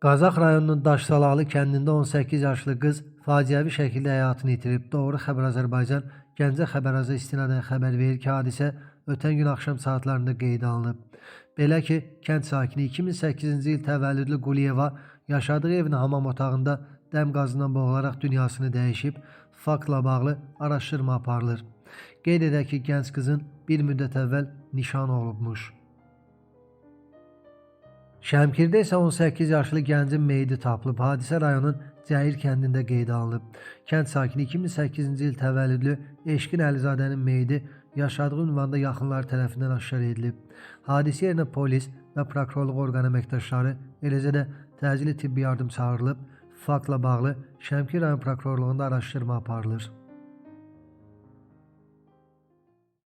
Qazax rayonunun Daşsalaqlı kəndində 18 yaşlı qız faciəvi şəkildə həyatını itirib. Doğru Xəbər Azərbaycan Gəncə Xəbər istinadən xəbər verir ki, hadisə ötən gün axşam saatlarında qeydə alınıb. Belə ki, kənd sakini 2008-ci il təvəllüdlü Quliyeva yaşadığı evin hamam otağında dəm qazından boğularaq dünyasını dəyişib. Faktla bağlı araşdırma aparılır. Qeyd edək ki, gənc qızın bir müddət əvvəl nişan olunmuş. Şəmkirdə isə 18 yaşlı gəncin meyidi tapılıb. Hadisə rayonun Cəyir kəndində qeydə alınıb. Kənd sakini 2008-ci il təvəllüdlü Eşqin Əlizadənin meyidi yaşadığı ünvanda yaxınları tərəfindən aşkar edilib. Hadisə yerinə polis və prokurorluq orqanı əməkdaşları, eləcə də təcili tibbi yardım çağırılıb. Faktla bağlı Şəmkir rayon prokurorluğunda araşdırma aparılır.